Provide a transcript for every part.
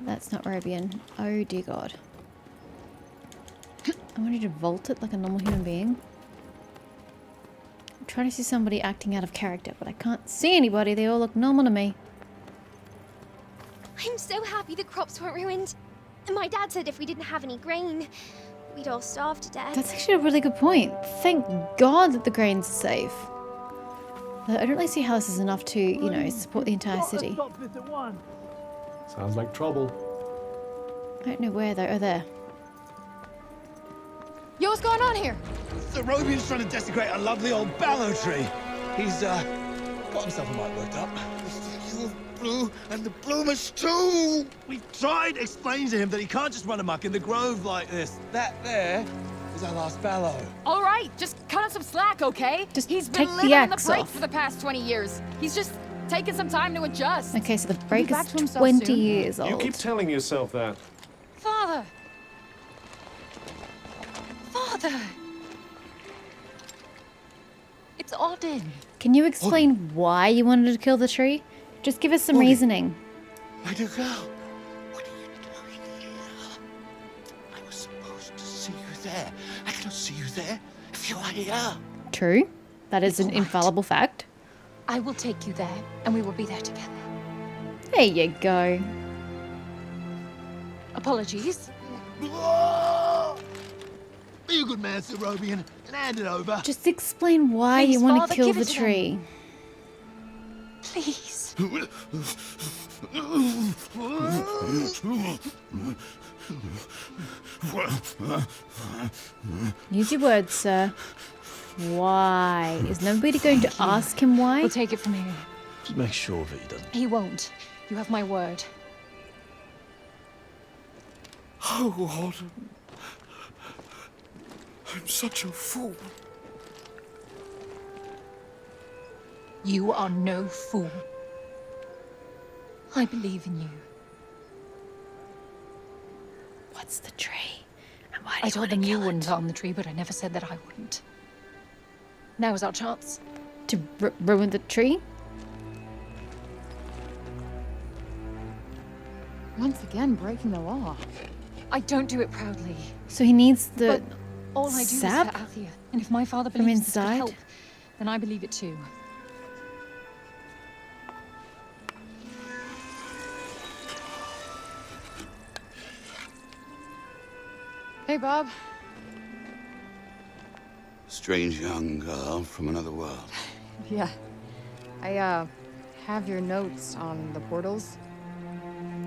That's not Robian. Oh dear God. I want you to vault it like a normal human being. I'm trying to see somebody acting out of character, but I can't see anybody. They all look normal to me. I'm so happy the crops weren't ruined. My dad said if we didn't have any grain, we'd all starve to death. That's actually a really good point. Thank God that the grains are safe. But I don't really see how this is enough to, you know, support the entire city. Sounds like trouble. I don't know where though. Oh, there. Yo, what's going on here? The Robian's trying to desecrate a lovely old ballow tree. He's, got himself a mite worked up. You're blue, and the bloomers too! We tried explaining to him that he can't just run amok in the grove like this. That there is our last ballow. All right, just cut him some slack, okay? Just He's take been the living in the axe break off. for the past 20 years. He's just taking some time to adjust. Okay, so the break back is to himself 20 soon. years old. You keep telling yourself that. Father! Father! It's Auden. Can you explain why you wanted to kill the tree? Just give us some reasoning. My dear girl, what are you doing here? I was supposed to see you there. I cannot see you there if you are here. True. That is an infallible fact. I will take you there, and we will be there together. There you go. Apologies. Be a good man, Sir Robian, and hand it over. Just explain why Please, you want Father, to kill give the it to them. tree. Please. Use your words, sir. Why? Is nobody going to ask him why? We'll take it from here. Just make sure that he doesn't. He won't. You have my word. Oh, Auden. I'm such a fool. You are no fool. I believe in you. What's the tree? And why do I you told want them to you kill wouldn't it? harm the tree, but I never said that I wouldn't. Now is our chance. To ruin the tree? Once again, breaking the law. I don't do it proudly. So he needs the But all I do sap is for Athia. And if my father from believes this could inside? help, then I believe it too. Hey, Bob. Strange young girl from another world. Yeah. I, have your notes on the portals.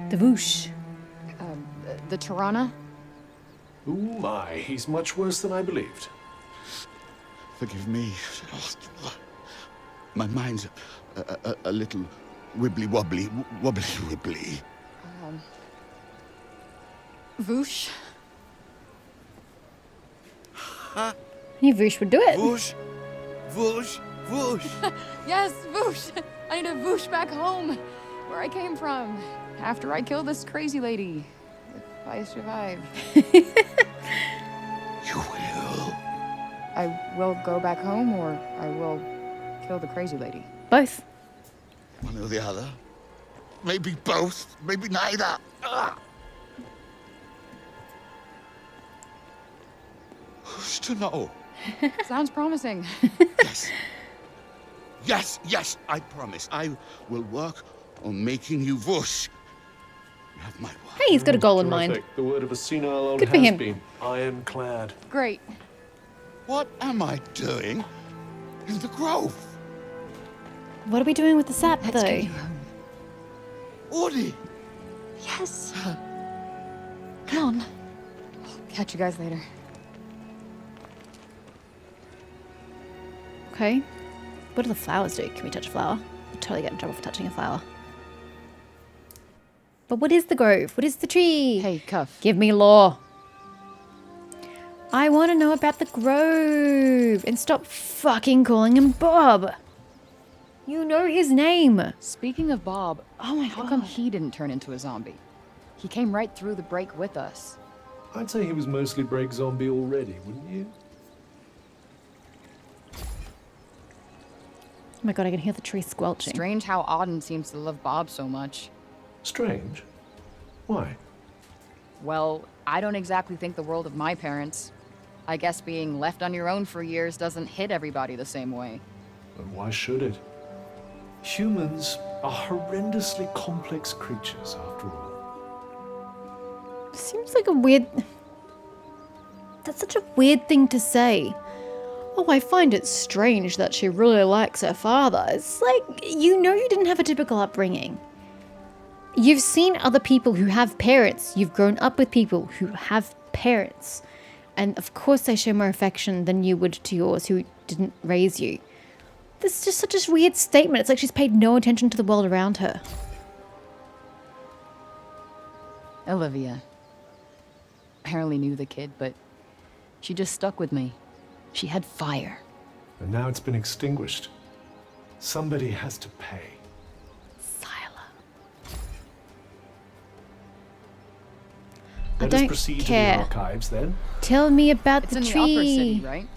The whoosh. The Tirana. Oh my, he's much worse than I believed. Forgive me. My mind's a little wibbly-wobbly, wobbly-wibbly. Voosh. Any whoosh would do it. Whoosh, whoosh, whoosh. Yes, Voosh. I need to Voosh back home, where I came from, after I killed this crazy lady. If I survive. You will. I will go back home, or I will kill the crazy lady. Both. One or the other. Maybe both. Maybe neither. Who's to know? Sounds promising. Yes. Yes, yes, I promise. I will work on making you whoosh. You have my word. Hey, he's got a goal in mind. Terrific. The word of a senile old Good for him. has-been. Ironclad. Great. What am I doing in the grove? What are we doing with the sap, Let's though? get you home. Audie! Yes. Come on. Catch you guys later. Okay. What do the flowers do? Can we touch a flower? We'll totally get in trouble for touching a flower. But what is the grove? What is the tree? Hey, Cuff. Give me lore. I want to know about the grove. And stop fucking calling him Bob. You know his name. Speaking of Bob, Oh my how come God. he didn't turn into a zombie? He came right through the break with us. I'd say he was mostly break zombie already, wouldn't you? Oh my God, I can hear the tree squelching. Strange how Auden seems to love Bob so much. Strange. Why? Well, I don't exactly think the world of my parents. I guess being left on your own for years doesn't hit everybody the same way. But why should it? Humans are horrendously complex creatures, after all. Seems like a weird... That's such a weird thing to say. Oh, I find it strange that she really likes her father. It's like, you know you didn't have a typical upbringing. You've seen other people who have parents. You've grown up with people who have parents. And of course they show more affection than you would to yours who didn't raise you. This is just such a weird statement. It's like she's paid no attention to the world around her. Olivia. I hardly knew the kid, but she just stuck with me. She had fire. And now it's been extinguished. Somebody has to pay. Let us proceed to the archives, then. Tell me about It's the in tree. the Opera City, right?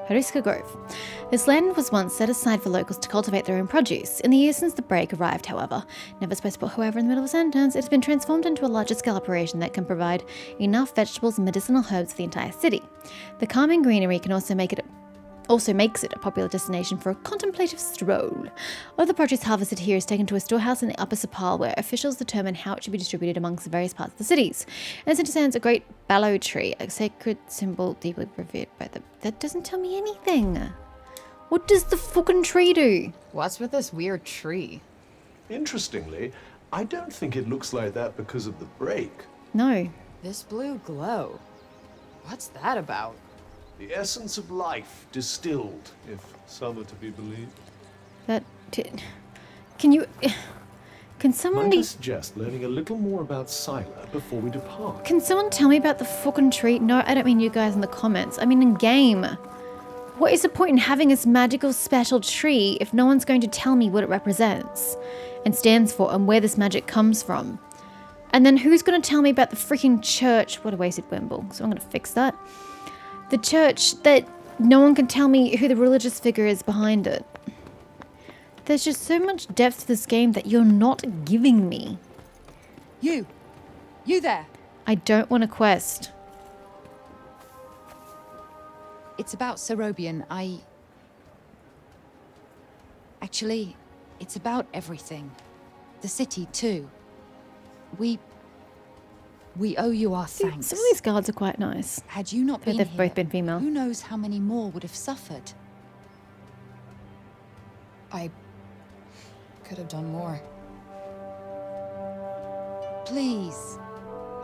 Hariska Grove. This land was once set aside for locals to cultivate their own produce. In the years since the break arrived, however, never supposed to put however in the middle of a sentence, it has been transformed into a larger scale operation that can provide enough vegetables and medicinal herbs for the entire city. The calming greenery can also makes it a popular destination for a contemplative stroll. All the produce harvested here is taken to a storehouse in the Upper Sapal, where officials determine how it should be distributed amongst the various parts of the cities. In the center stands a great ballow tree, a sacred symbol deeply revered by the... That doesn't tell me anything. What does the fucking tree do? What's with this weird tree? Interestingly, I don't think it looks like that because of the break. No. This blue glow. What's that about? The essence of life distilled, if some are to be believed. Can someone... Might I suggest learning a little more about Scylla before we depart? Can someone tell me about the fucking tree? No, I don't mean you guys in the comments. I mean in game. What is the point in having this magical special tree if no one's going to tell me what it represents and stands for and where this magic comes from? And then who's going to tell me about the freaking church? What a wasted wimble. So I'm going to fix that. The church that no one can tell me who the religious figure is behind it. There's just so much depth to this game that you're not giving me. You there. I don't want a quest. It's about Cerobian. Actually, it's about everything. The city, too. We owe you our thanks. Some of these guards are quite nice. Had you not been They've here, both been female. who knows how many more would have suffered? I could have done more. Please.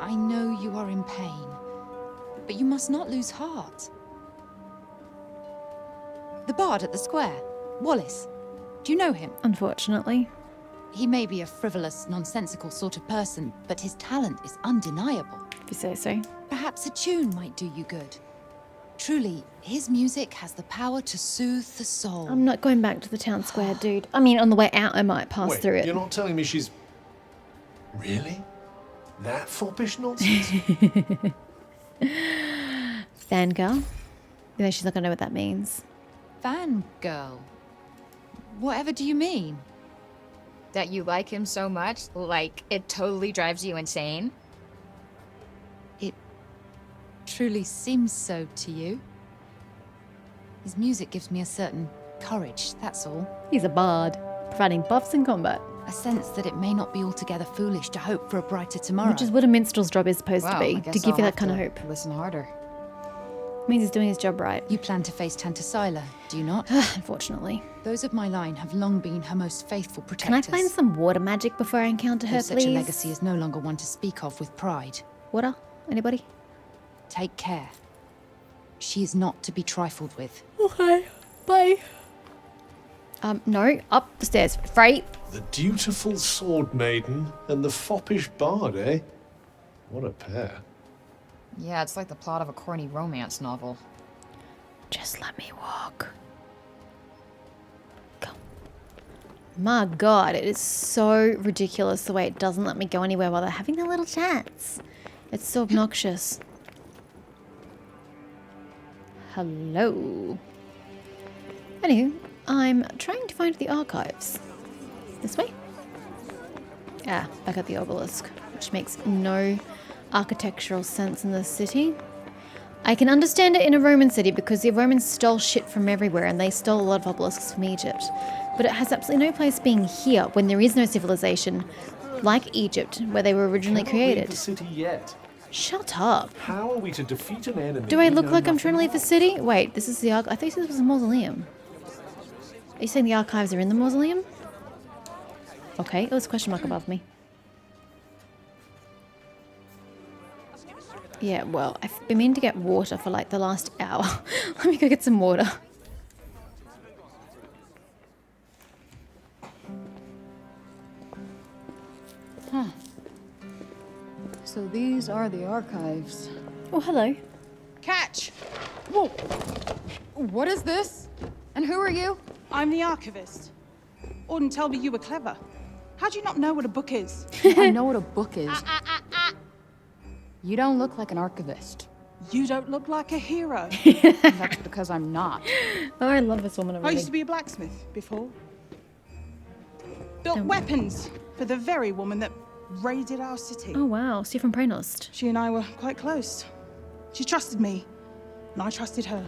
I know you are in pain, but you must not lose heart. The bard at the square, Wallace. Do you know him? Unfortunately. He may be a frivolous, nonsensical sort of person, but his talent is undeniable. If you say so. Perhaps a tune might do you good. Truly, his music has the power to soothe the soul. I'm not going back to the town square, dude. I mean, on the way out, I might pass through it. You're not telling me she's... Really? That foppish nonsense? Fangirl? You know she's not going to know what that means. Fangirl? Whatever do you mean? That you like him so much, like it totally drives you insane? It truly seems so to you. His music gives me a certain courage, that's all. He's a bard, providing buffs in combat. A sense that it may not be altogether foolish to hope for a brighter tomorrow. Which is what a minstrel's job is supposed Wow, to be, I to guess give you I'll that kind of have hope. to Listen harder. Means he's doing his job right. You plan to face Tanta Scylla, do you not? Unfortunately. Those of my line have long been her most faithful protectors. Can I find some water magic before I encounter her, Though such please? a legacy is no longer one to speak of with pride. Water? Anybody? Take care. She is not to be trifled with. Okay. Bye. No. Up the stairs. Frey. The dutiful sword maiden and the foppish bard, eh? What a pair. Yeah, it's like the plot of a corny romance novel. Just let me walk. Go. My god, it is so ridiculous the way it doesn't let me go anywhere while they're having their little chats. It's so obnoxious. Hello. Anywho, I'm trying to find the archives. This way? Ah, back at the obelisk, which makes no architectural sense in this city. I can understand it in a Roman city because the Romans stole shit from everywhere and they stole a lot of obelisks from Egypt. But it has absolutely no place being here when there is no civilization like Egypt where they were originally Cannot leave created. the city yet. Shut up. How are we to defeat an enemy? Do I we look know like I'm trying to nothing leave the city? Wait, this is the I thought this was a mausoleum. Are you saying the archives are in the mausoleum? Okay, oh, there's a question mark above me. Yeah, well, I've been meaning to get water for like the last hour. Let me go get some water. Huh. So these are the archives. Oh, hello. Catch! Whoa! What is this? And who are you? I'm the archivist. Auden told me you were clever. How do you not know what a book is? I know what a book is. You don't look like an archivist. You don't look like a hero. That's because I'm not. Oh, I love this woman I already. used to be a blacksmith before. Built weapons for the very woman that raided our city. Oh, wow. So you're from Praenost. She and I were quite close. She trusted me, and I trusted her.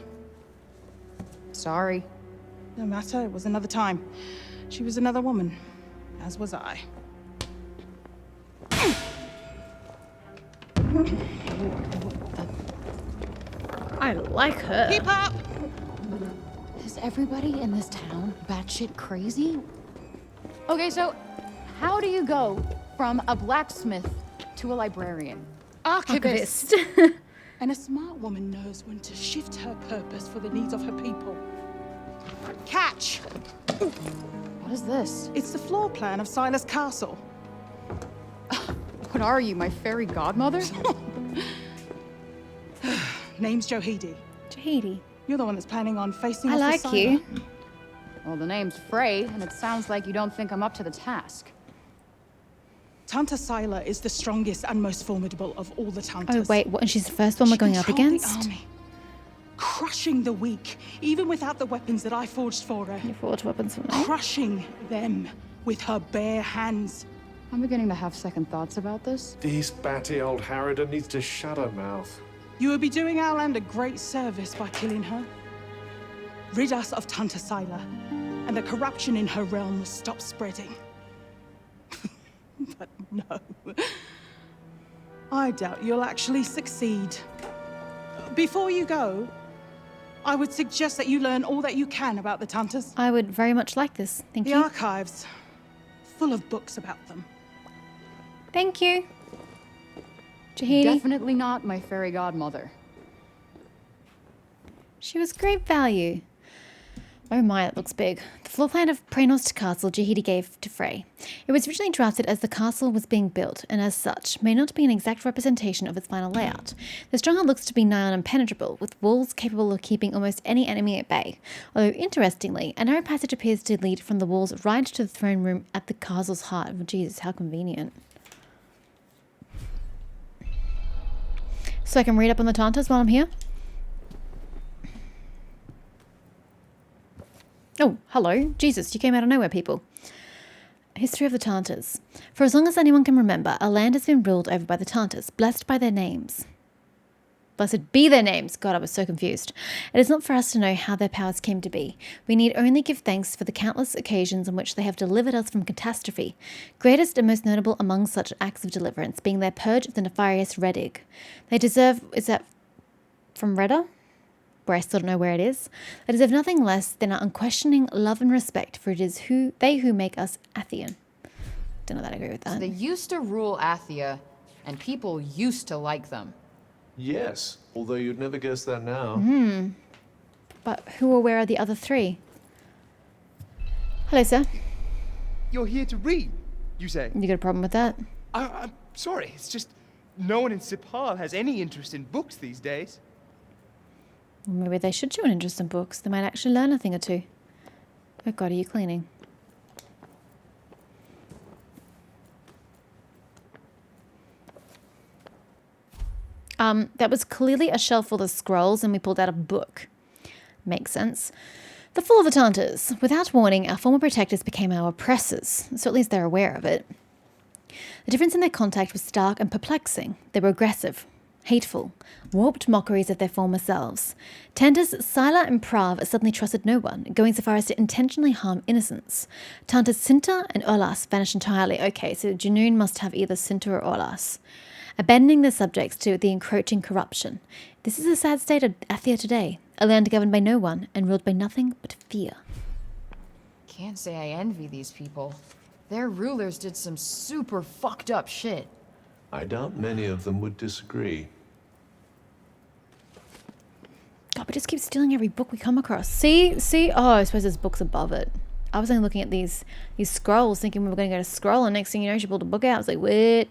Sorry. No matter, it was another time. She was another woman, as was I. I like her. Keep up! Is everybody in this town batshit crazy? Okay, so how do you go from a blacksmith to a librarian? Archivist! And a smart woman knows when to shift her purpose for the needs of her people. Catch! What is this? It's the floor plan of Silas Castle. What are you, my fairy godmother? Name's Johidi. Tahiti. You're the one that's planning on facing I off like with you. Sila. Well, the name's Frey, and it sounds like you don't think I'm up to the task. Tanta Sila is the strongest and most formidable of all the Tantas. Oh, wait, what? And she's the first one we're She going up controlled the against? army, crushing the weak, even without the weapons that I forged for her. You forged weapons for me. Crushing them with her bare hands. I'm beginning to have second thoughts about this. This batty old harridan needs to shut her mouth. You would be doing our land a great service by killing her. Rid us of Tanta Sila, and the corruption in her realm will stop spreading. But no. I doubt you'll actually succeed. Before you go, I would suggest that you learn all that you can about the Tantas. I would very much like this. Thank The you. archives, full of books about them. Thank you. Tahiti. Definitely not my fairy godmother. She was great value. Oh my, it looks big. The floor plan of Praenost Castle Jahidi gave to Frey. It was originally drafted as the castle was being built, and as such, may not be an exact representation of its final layout. The stronghold looks to be nigh on impenetrable, with walls capable of keeping almost any enemy at bay. Although, interestingly, a narrow passage appears to lead from the walls right to the throne room at the castle's heart. Oh, Jesus, how convenient. So I can read up on the Tantas while I'm here? Oh, hello. Jesus, you came out of nowhere, people. History of the Tantas. For as long as anyone can remember, our land has been ruled over by the Tantas, blessed by their names. Blessed be their names. God, I was so confused. It is not for us to know how their powers came to be. We need only give thanks for the countless occasions on which they have delivered us from catastrophe. Greatest and most notable among such acts of deliverance being their purge of the nefarious Redig. They deserve... Is that from Reda? Where I still don't know where it is. They deserve nothing less than our unquestioning love and respect, for it is they who make us Athian. Don't know that I agree with that. So they used to rule Athia, and people used to like them. Yes, although you'd never guess that now. But who or where are the other three? Hello, sir. You're here to read, you say? You got a problem with that? I'm sorry, it's just no one in Sipal has any interest in books these days. Well, maybe they should show an interest in books. They might actually learn a thing or two. Oh God, are you cleaning? That was clearly a shelf full of scrolls and we pulled out a book. Makes sense. The fall of the Tantas. Without warning, our former protectors became our oppressors, so at least they're aware of it. The difference in their contact was stark and perplexing. They were aggressive, hateful, warped mockeries of their former selves. Tantas Scylla and Prav suddenly trusted no one, going so far as to intentionally harm innocents. Tantas Cinta and Olas vanished entirely. Okay, so Junoon must have either Cinta or Olas. Abandoning their subjects to the encroaching corruption. This is the sad state of Athia today, a land governed by no one and ruled by nothing but fear. Can't say I envy these people. Their rulers did some super fucked up shit. I doubt many of them would disagree. God, we just keep stealing every book we come across. See? Oh, I suppose there's books above it. I was only looking at these scrolls, thinking we were going to go to scroll, and next thing you know, she pulled a book out. I was like, what?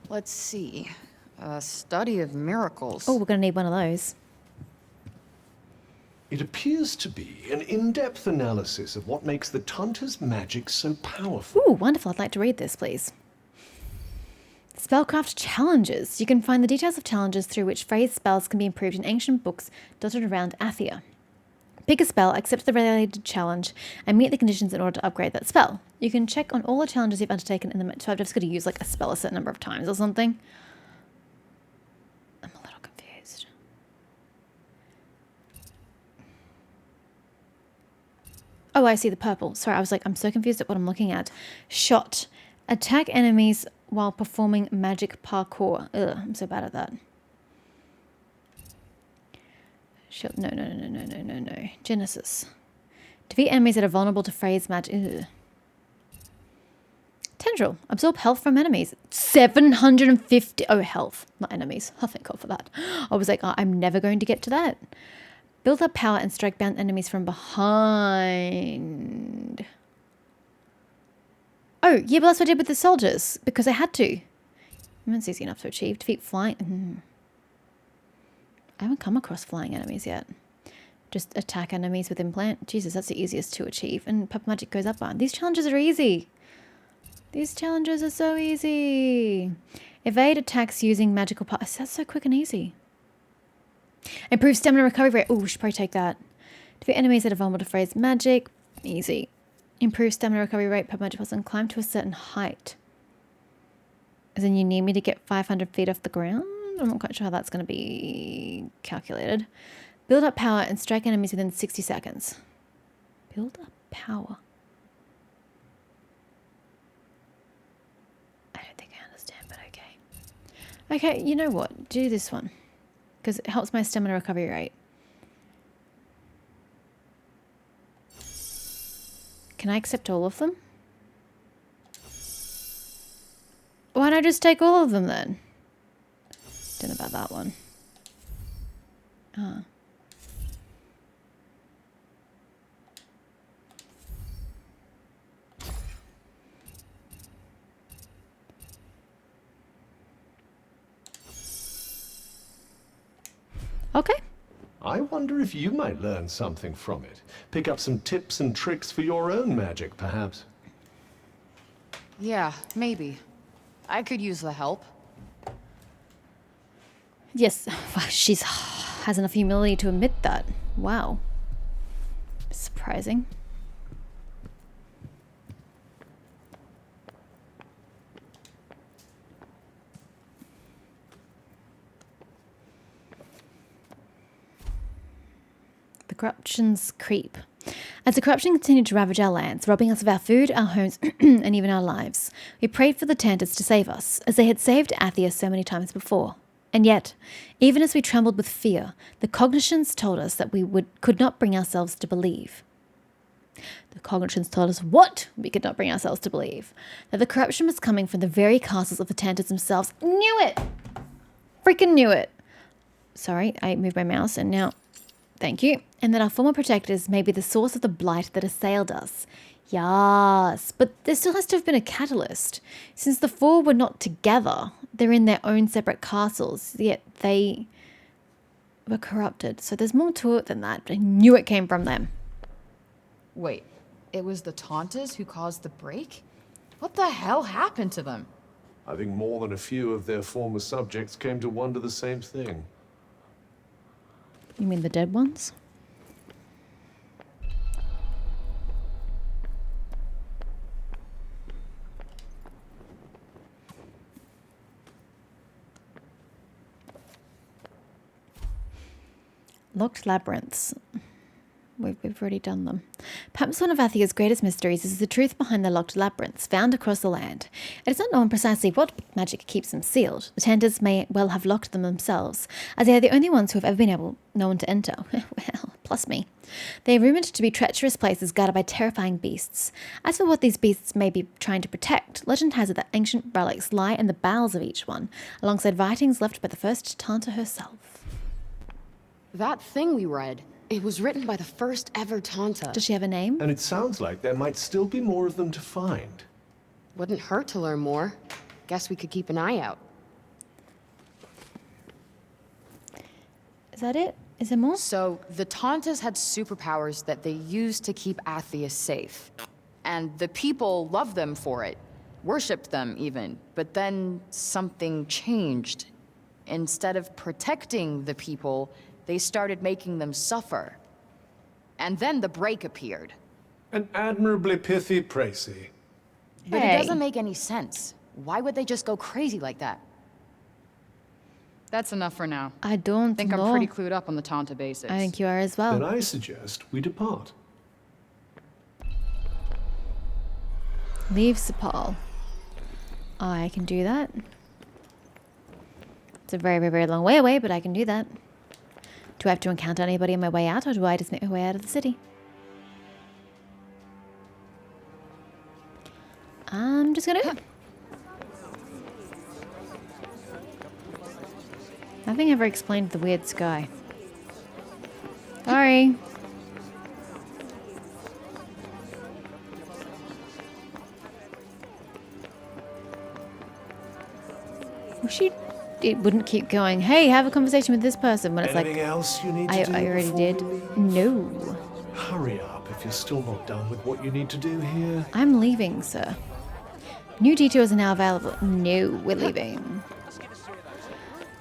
Let's see. A study of miracles. Oh, we're going to need one of those. It appears to be an in-depth analysis of what makes the Tanta's magic so powerful. Ooh, wonderful. I'd like to read this, please. Spellcraft challenges. You can find the details of challenges through which Frey's spells can be improved in ancient books dotted around Athia. Pick a spell, accept the related challenge, and meet the conditions in order to upgrade that spell. You can check on all the challenges you've undertaken in the... So I've just got to use like a spell a certain number of times or something. I'm a little confused. Oh, I see the purple. Sorry, I was like, I'm so confused at what I'm looking at. Shot. Attack enemies while performing magic parkour. Ugh, I'm so bad at that. Shot. No. Genesis. Defeat enemies that are vulnerable to Frey's magic. Ugh. Tendril. Absorb health from enemies. 750. Oh, health. Not enemies. Oh, thank God for that. I was like, oh, I'm never going to get to that. Build up power and strike bound enemies from behind. Oh, yeah, but that's what I did with the soldiers. Because I had to. That's easy enough to achieve. Defeat flying. I haven't come across flying enemies yet. Just attack enemies with implant. Jesus, that's the easiest to achieve. And purple magic goes up on. These challenges are easy. These challenges are so easy. Evade attacks using magical powers. That's so quick and easy. Improve stamina recovery rate. Oh, we should probably take that. Defeat enemies that are vulnerable to Frey's magic. Easy. Improve stamina recovery rate per magic person. Climb to a certain height. As in you need me to get 500 feet off the ground? I'm not quite sure how that's going to be calculated. Build up power and strike enemies within 60 seconds. Build up power. I don't think I understand, but okay. Okay, you know what? Do this one. Because it helps my stamina recovery rate. Can I accept all of them? Why don't I just take all of them then? Don't know about that one. Ah. Okay. I wonder if you might learn something from it. Pick up some tips and tricks for your own magic, perhaps. Yeah, maybe. I could use the help. Yes, she has enough humility to admit that. Wow. Surprising. The corruptions creep. As the corruption continued to ravage our lands, robbing us of our food, our homes, and even our lives, we prayed for the Tantas to save us, as they had saved Athia so many times before. And yet, even as we trembled with fear, the cognitions told us that we could not bring ourselves to believe. The cognitions told us what we could not bring ourselves to believe. That the corruption was coming from the very castles of the Tantas themselves. Knew it! Freaking knew it! Sorry, I moved my mouse and now... Thank you. And that our former protectors may be the source of the blight that assailed us. Yes, but there still has to have been a catalyst. Since the four were not together, they're in their own separate castles, yet they were corrupted. So there's more to it than that, but I knew it came from them. Wait, it was the Tantas who caused the break? What the hell happened to them? I think more than a few of their former subjects came to wonder the same thing. You mean the dead ones? Locked labyrinths. We've already done them. Perhaps one of Athia's greatest mysteries is the truth behind the locked labyrinths found across the land. It is not known precisely what magic keeps them sealed. The Tenters may well have locked them themselves, as they are the only ones who have ever been known to enter. Well, plus me. They are rumoured to be treacherous places guarded by terrifying beasts. As for what these beasts may be trying to protect, legend has it that ancient relics lie in the bowels of each one, alongside writings left by the first Tanta herself. That thing we read, it was written by the first ever Tanta. Does she have a name? And it sounds like there might still be more of them to find. Wouldn't hurt to learn more. Guess we could keep an eye out. Is that it? Is there more? So, the Tantas had superpowers that they used to keep Athia safe. And the people loved them for it. Worshipped them, even. But then something changed. Instead of protecting the people, they started making them suffer. And then the break appeared. An admirably pithy précis. But it doesn't make any sense. Why would they just go crazy like that? That's enough for now. I don't think know. I'm pretty clued up on the Tanta basics. I think you are as well. Then I suggest we depart. Leave Sepal. I can do that. It's a very, very, very long way away, but I can do that. Do I have to encounter anybody on my way out, or do I just make my way out of the city? I'm just gonna go. Nothing ever explained the weird sky. Sorry. It wouldn't keep going, hey, have a conversation with this person, when it's Anything like, else you need to do I already before did. you leave? No. Hurry up if you're still not done with what you need to do here. I'm leaving, sir. New detours are now available. No, we're leaving.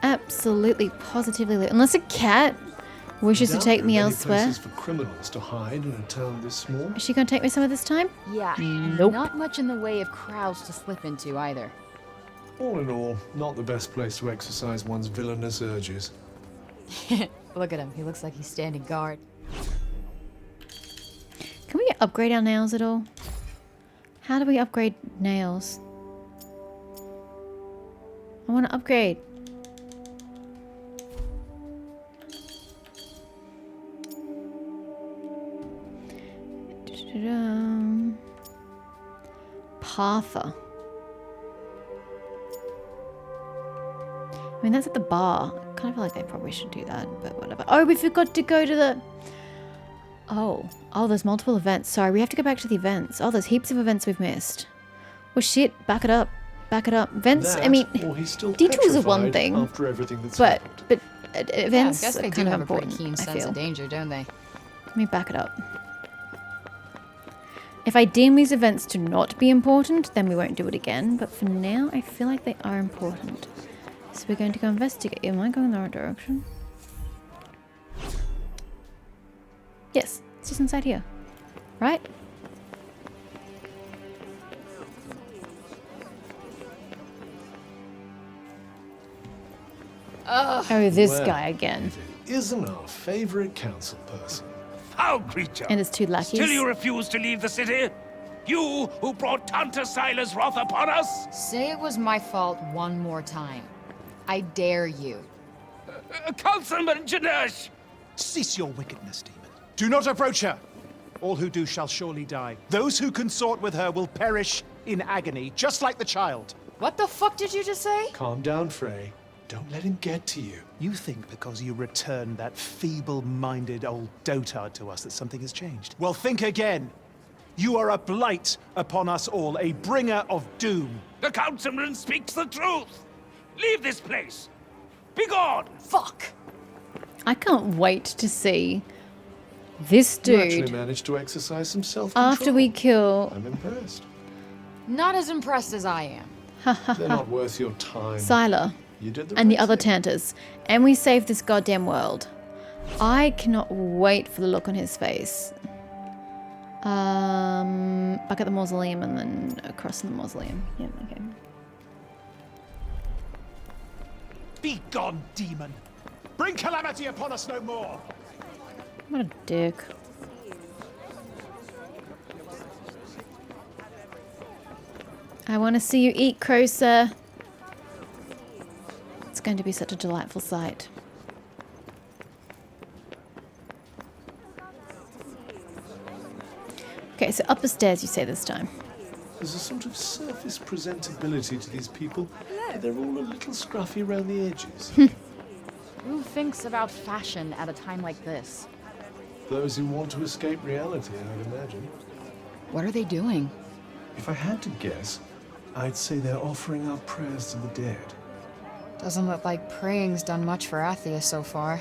Absolutely, positively leaving. Unless a cat wishes to Doubt take there me are many elsewhere. places for criminals to hide in a town this small. Is she gonna take me somewhere this time? Yeah. Nope. Not much in the way of crowds to slip into either. All in all, not the best place to exercise one's villainous urges. Look at him. He looks like he's standing guard. Can we upgrade our nails at all? How do we upgrade nails? I want to upgrade. Partha. I mean, that's at the bar. I kind of feel like I probably should do that, but whatever. Oh, we forgot to go to the... Oh, there's multiple events. Sorry, we have to go back to the events. Oh, there's heaps of events we've missed. Well, shit, back it up. Back it up. Events, I mean, detours are one thing, after everything that's but happened. events I guess are they do kind of have a pretty important, keen I sense feel. of danger, don't they? Let me back it up. If I deem these events to not be important, then we won't do it again. But for now, I feel like they are important. So we're going to go investigate. Am I going in the right direction? Yes, it's just inside here. Right? Oh, this Well, guy again. It isn't our favorite council person. Foul creature! And there's two lackeys. Still you refuse to leave the city? You who brought Tanta Sila's wrath upon us? Say it was my fault one more time. I dare you. Councilman Janesh! Cease your wickedness, demon. Do not approach her. All who do shall surely die. Those who consort with her will perish in agony, just like the child. What the fuck did you just say? Calm down, Frey. Don't let him get to you. You think because you returned that feeble-minded old dotard to us that something has changed? Well, think again. You are a blight upon us all, a bringer of doom. The councilman speaks the truth! Leave this place! Begone! Fuck! I can't wait to see this You actually dude managed to exercise some self-control. after we kill I'm impressed. Not as impressed as I am. They're not worth your time. Sila You did the and the right other thing. Tantas, and we saved this goddamn world. I cannot wait for the look on his face. Back at the mausoleum and then across from the mausoleum. Yeah, okay. Be gone, demon. Bring calamity upon us no more. What a dick. I want to see you eat, Crosa. It's going to be such a delightful sight. Okay, so up the stairs you say this time. There's a sort of surface presentability to these people, but they're all a little scruffy around the edges. Who thinks about fashion at a time like this? Those who want to escape reality, I'd imagine. What are they doing? If I had to guess, I'd say they're offering up prayers to the dead. Doesn't look like praying's done much for Athia so far.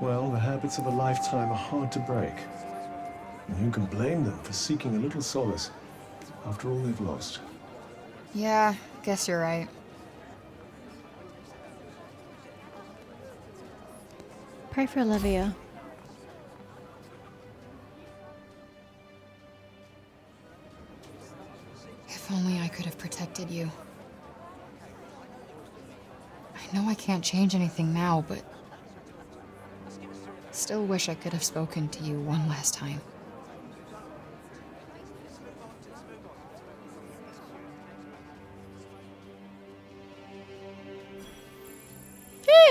Well, the habits of a lifetime are hard to break. And who can blame them for seeking a little solace after all they've lost? Yeah, guess you're right. Pray for Olivia. If only I could have protected you. I know I can't change anything now, but still wish I could have spoken to you one last time.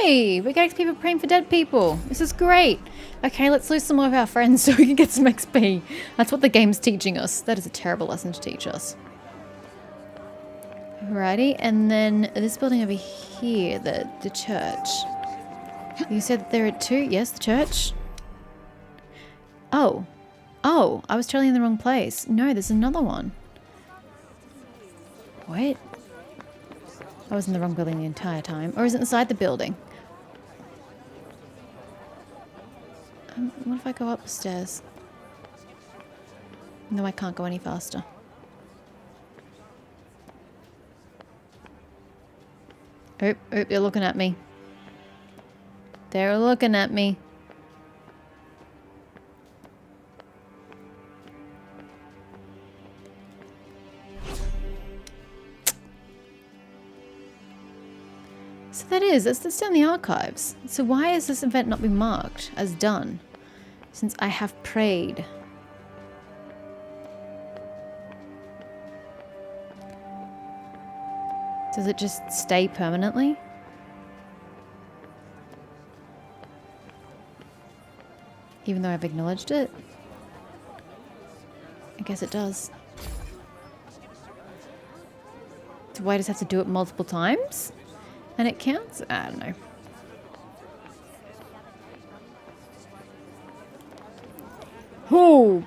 Hey, we're getting people praying for dead people. This is great. Okay, let's lose some more of our friends so we can get some XP. That's what the game's teaching us. That is a terrible lesson to teach us. Alrighty, and then this building over here, the church. You said there are two? Yes, the church. Oh. Oh, I was totally in the wrong place. No, there's another one. Wait. I was in the wrong building the entire time. Or is it inside the building? What if I go up the stairs? No, I can't go any faster. Oh, they're looking at me. They're looking at me. So that's down the archives. So why has this event not been marked as done? Since I have prayed. Does it just stay permanently? Even though I've acknowledged it? I guess it does. Do I just have to do it multiple times? And it counts? I don't know. Oh,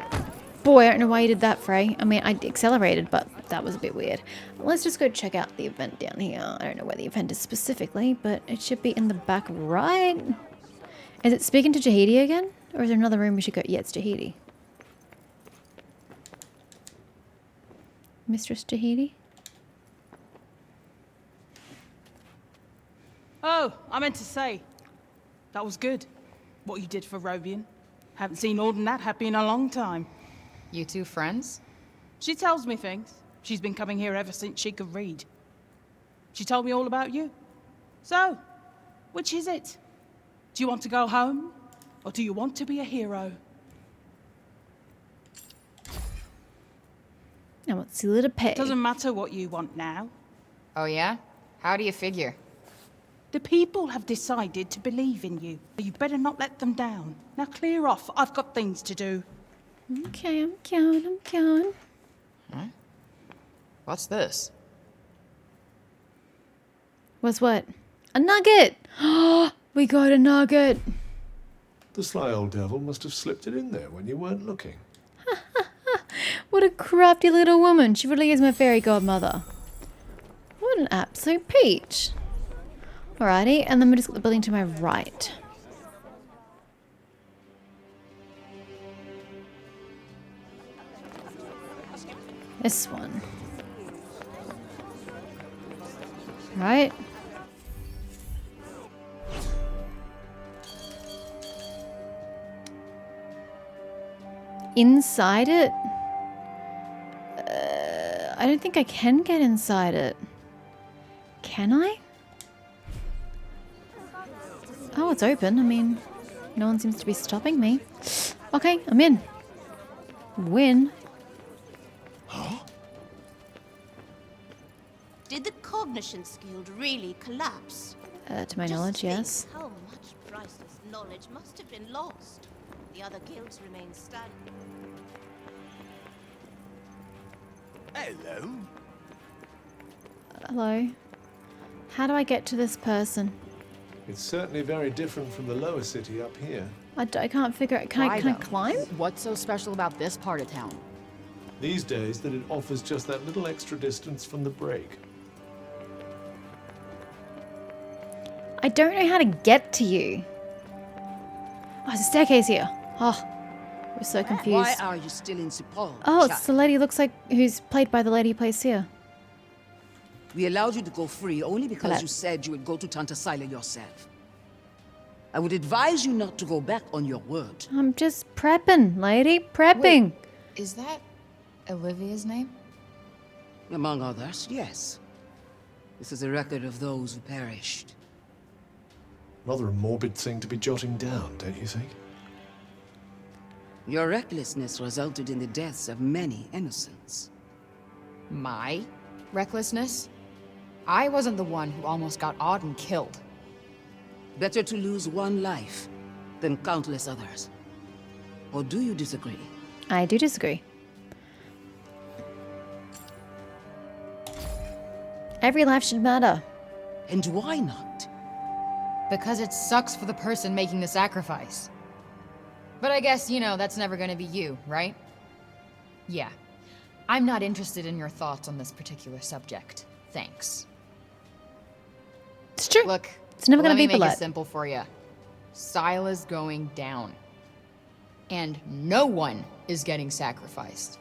boy, I don't know why you did that, Frey. I mean, I accelerated, but that was a bit weird. Let's just go check out the event down here. I don't know where the event is specifically, but it should be in the back right. Is it speaking to Jahidi again? Or is there another room we should go? Yeah, it's Jahidi. Mistress Jahidi? Oh, I meant to say, that was good, what you did for Robian. Haven't seen Ord and that happy in a long time. You two friends? She tells me things. She's been coming here ever since she could read. She told me all about you. So, which is it? Do you want to go home? Or do you want to be a hero? Now what's the little pay? Doesn't matter what you want now. Oh yeah? How do you figure? The people have decided to believe in you. You better not let them down. Now clear off. I've got things to do. Okay, I'm going. Huh? What's this? What's what? A nugget! We got a nugget! The sly old devil must have slipped it in there when you weren't looking. What a crafty little woman. She really is my fairy godmother. What an absolute peach. Alrighty, and then we'll just get the building to my right. This one. Right. Inside it? I don't think I can get inside it. Can I? Oh, it's open. I mean, No one seems to be stopping me. Okay, I'm in. Win. Did the Cognitions Guild really collapse? To my knowledge, yes. How much priceless knowledge must have been lost? The other guilds remain standing. Hello. Hello. How do I get to this person? It's certainly very different from the lower city up here. I can't figure out. Can I climb? What's so special about this part of town? These days, that it offers just that little extra distance from the break. I don't know how to get to you. Oh, there's a staircase here. Oh, we're so confused. Why are you still in Sepal? Oh, it's the lady looks like who's played by the lady who plays here. We allowed you to go free only because Hello. you said you would go to Tantasila yourself. I would advise you not to go back on your word. I'm just prepping, lady. Prepping. Wait, is that Olivia's name? Among others, yes. This is a record of those who perished. Rather a morbid thing to be jotting down, don't you think? Your recklessness resulted in the deaths of many innocents. My recklessness? I wasn't the one who almost got Auden killed. Better to lose one life than countless others. Or do you disagree? I do disagree. Every life should matter. And why not? Because it sucks for the person making the sacrifice. But I guess, you know, that's never gonna be you, right? Yeah. I'm not interested in your thoughts on this particular subject. Thanks. It's true. Look, it's never gonna let me be make blood. it simple for you. Sila's going down. And no one is getting sacrificed.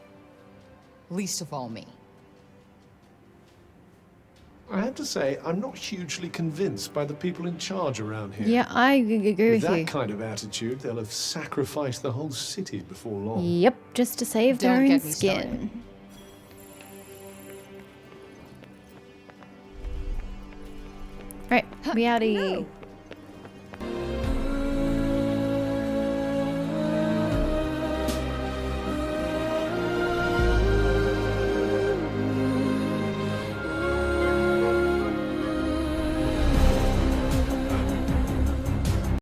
Least of all me. I have to say, I'm not hugely convinced by the people in charge around here. Yeah, I agree with With that you. kind of attitude, they'll have sacrificed the whole city before long. Yep, just to save their Don't own get me skin. Right, we outie.